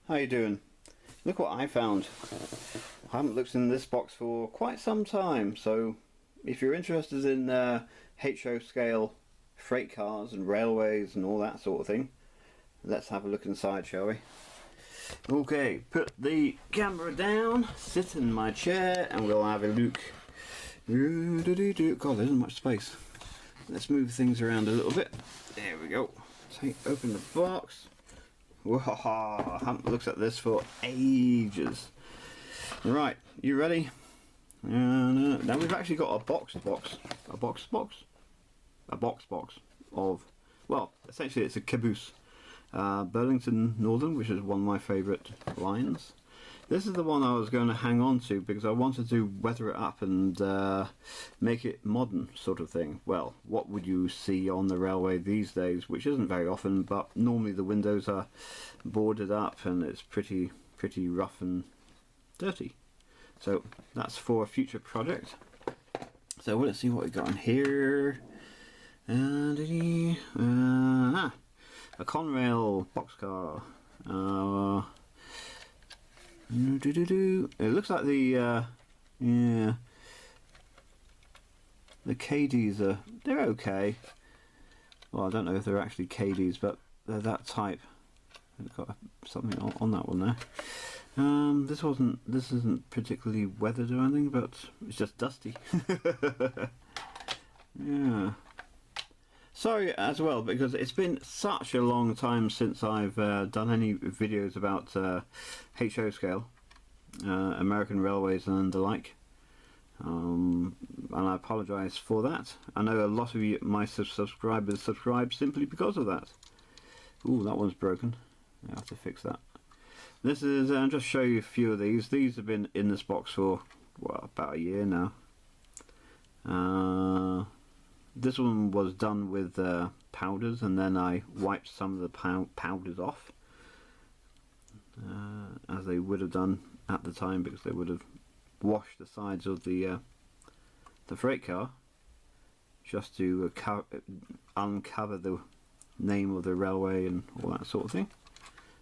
How you doing? Look what I found. I haven't looked in this box for quite some time, so if you're interested in HO scale freight cars and railways and all that sort of thing, let's have a look inside, shall we? Okay, put the camera down, sit in my chair, and we'll have a look. God, there isn't much space. Let's move things around a little bit. There we go. Open the box. Whoa, I haven't looked at this for ages. Right, you ready? Now we've actually got a box of, well, essentially it's a caboose. Burlington Northern, which is one of my favourite lines. This is the one I was going to hang on to because I wanted to weather it up and make it modern sort of thing. Well, what would you see on the railway these days, which isn't very often, but normally the windows are boarded up and it's pretty rough and dirty. So that's for a future project. So let's see what we got in here. A Conrail boxcar. It looks like the KDs they're okay. Well, I don't know if they're actually KDs, but they're that type. They've got something on that one there. This isn't particularly weathered or anything, but it's just dusty. Yeah. Sorry as well, because it's been such a long time since I've done any videos about HO scale, American railways and the like, and I apologise for that. I know a lot of you, my subscribers, subscribe simply because of that. Ooh, that one's broken. I have to fix that. This is, I'll just show you a few of these. These have been in this box for, well, about a year now. This one was done with powders, and then I wiped some of the powders off, as they would have done at the time, because they would have washed the sides of the freight car just to uncover the name of the railway and all that sort of thing.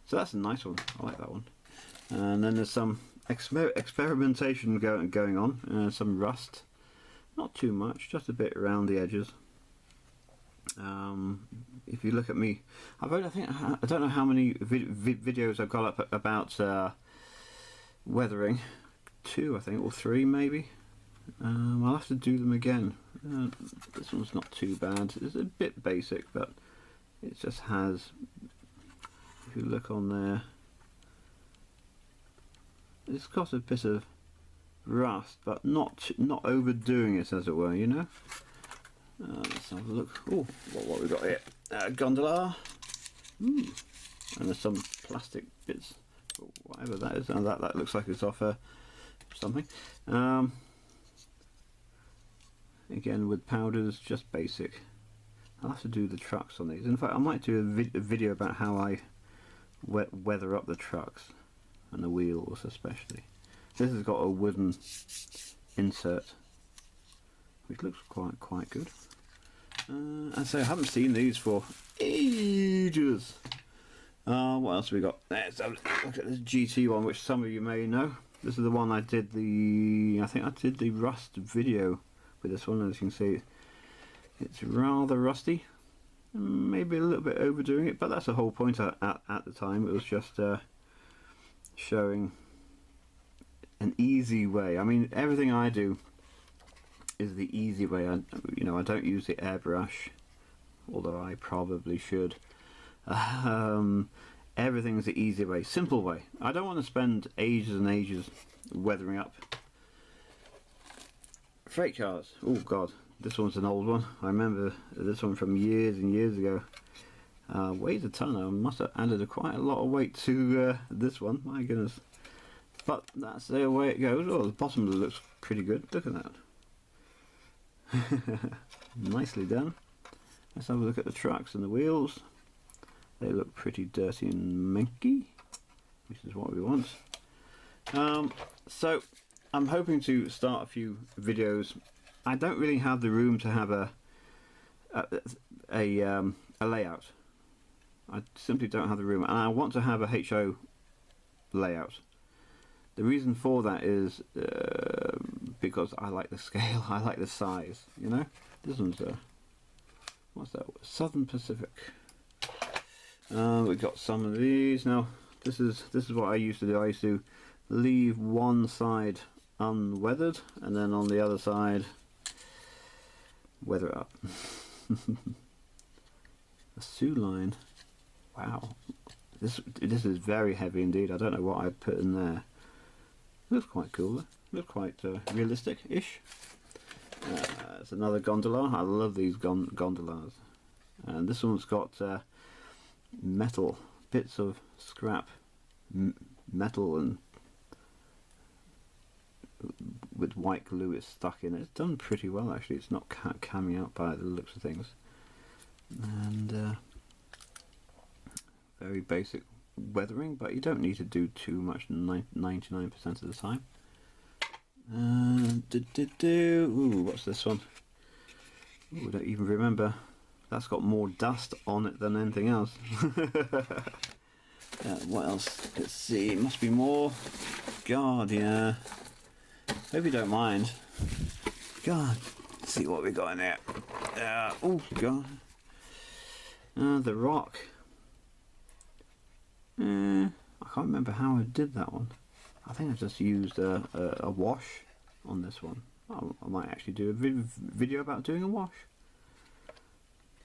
So that's a nice one. I like that one. And then there's some experimentation going on. Some rust. Not too much, just a bit around the edges. If you look at me, I don't know how many videos I've got up about weathering. 2, I think, or 3 maybe. I'll have to do them again. This one's not too bad. It's a bit basic, but it just has. If you look on there, it's got a bit of rust, but not overdoing it, as it were, you know. Let's have a look. Oh, what we got here? Gondola. And there's some plastic bits, whatever that is. And that looks like it's off something. Again with powders, just basic. I'll have to do the trucks on these. In fact, I might do a video about how I weather up the trucks and the wheels especially. This has got a wooden insert, which looks quite good. And so I haven't seen these for ages. What else have we got? Let's have a look at this GT one, which some of you may know. This is the one I think I did the rust video with this one. As you can see, it's rather rusty. Maybe a little bit overdoing it, but that's the whole point at the time. It was just showing an easy way. I mean, everything I do is the easy way. I don't use the airbrush, although I probably should. Everything's the easy way, simple way. I don't want to spend ages and ages weathering up freight cars. Oh God, this one's an old one. I remember this one from years and years ago. Weighs a ton. I must have added quite a lot of weight to this one. My goodness. But that's the way it goes. Oh, the bottom looks pretty good. Look at that. Nicely done. Let's have a look at the trucks and the wheels. They look pretty dirty and manky, which is what we want. So I'm hoping to start a few videos. I don't really have the room to have a layout. I simply don't have the room, and I want to have a HO layout. The reason for that is because I like the scale, I like the size, you know. This one's what's that? Southern Pacific. We've got some of these now. This is what I used to do. I used to leave one side unweathered, and then on the other side weather it up. A Sioux line. Wow, this is very heavy indeed. I don't know what I put in there. Looks quite cool. Looks quite realistic-ish. It's another gondola. I love these gondolas. And this one's got metal, bits of scrap metal, and with white glue it's stuck in it. It's done pretty well actually. It's not coming out by the looks of things. And very basic weathering, but you don't need to do too much 99% of the time. Ooh, what's this one? Ooh, I don't even remember. That's got more dust on it than anything else. What else? Let's see, it must be more. God, yeah. Hope you don't mind. God, let's see what we got in there. Oh, God. The rock. I can't remember how I did that one. I think I just used a wash on this one. I might actually do a video about doing a wash.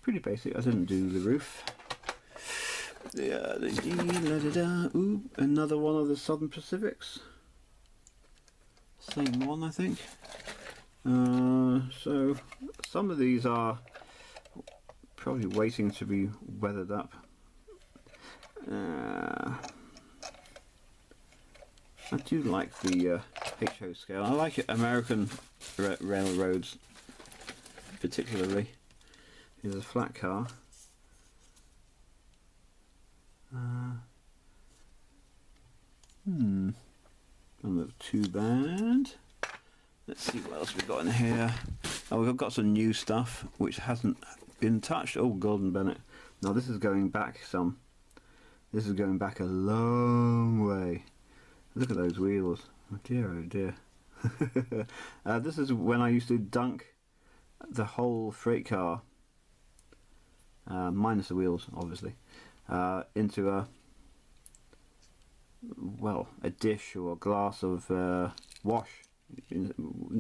Pretty basic. I didn't do the roof. Ooh, another one of the Southern Pacifics. Same one, I think. So some of these are probably waiting to be weathered up. I do like the HO scale. I like it, American railroads particularly. Here's a flat car. Don't look too bad. Let's see what else we've got in here. Oh, we've got some new stuff which hasn't been touched. Oh, Gordon Bennett. Now this is going back some. This is going back a long way. Look at those wheels. Oh dear, oh dear. This is when I used to dunk the whole freight car, minus the wheels obviously, into a dish or a glass of wash.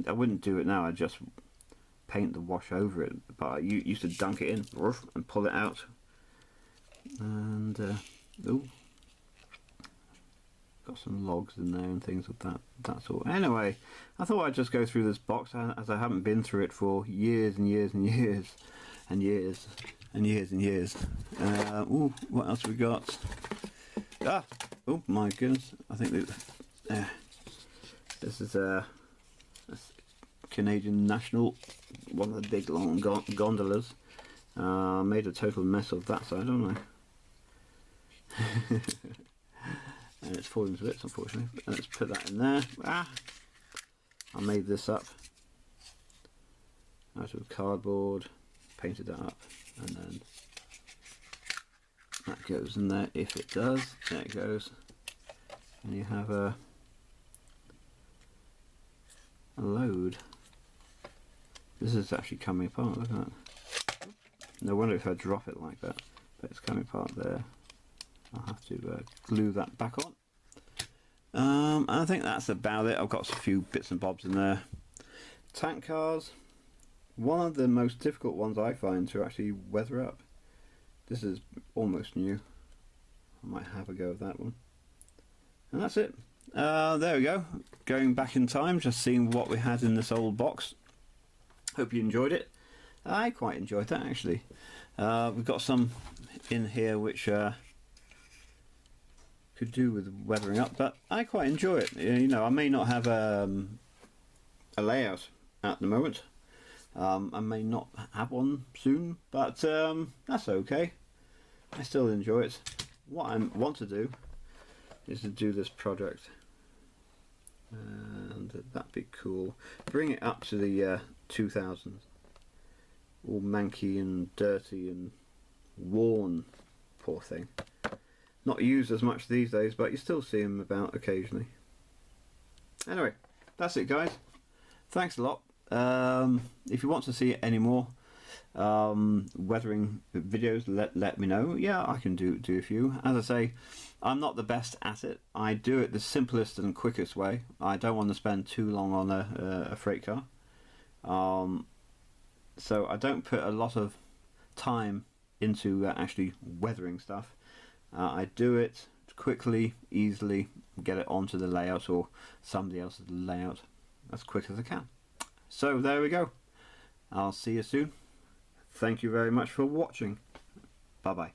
I wouldn't do it now. I'd just paint the wash over it, but I used to dunk it in and pull it out. And ooh, got some logs in there and things of that sort. Anyway, I thought I'd just go through this box as I haven't been through it for years and years and years and years and years and years. Ooh, what else we got? Oh my goodness! I think this is a Canadian National, one of the big long gondolas. Made a total mess of that side, don't I? And it's falling to bits, unfortunately. And let's put that in there. I made this up out of cardboard, painted that up, and then that goes in there if it does. There it goes. And you have a load. This is actually coming apart, look at that. No wonder if I drop it like that, but it's coming apart there. I'll have to glue that back on. I think that's about it. I've got a few bits and bobs in there. Tank cars, one of the most difficult ones I find to actually weather up. This is almost new. I might have a go of that one. And that's it. There we go. Going back in time, just seeing what we had in this old box. Hope you enjoyed it. I quite enjoyed that actually. We've got some in here which could do with weathering up, but I quite enjoy it. You know, I may not have a layout at the moment. I may not have one soon, but that's okay. I still enjoy it. What I want to do is to do this project, and that'd be cool. Bring it up to the 2000s. All manky and dirty and worn, poor thing. Not used as much these days, but you still see them about occasionally. Anyway, that's it, guys. Thanks a lot. If you want to see any more weathering videos, let me know. Yeah, I can do a few. As I say, I'm not the best at it. I do it the simplest and quickest way. I don't want to spend too long on a freight car. So I don't put a lot of time into actually weathering stuff. I do it quickly, easily, get it onto the layout or somebody else's layout as quick as I can. So there we go. I'll see you soon. Thank you very much for watching. Bye bye.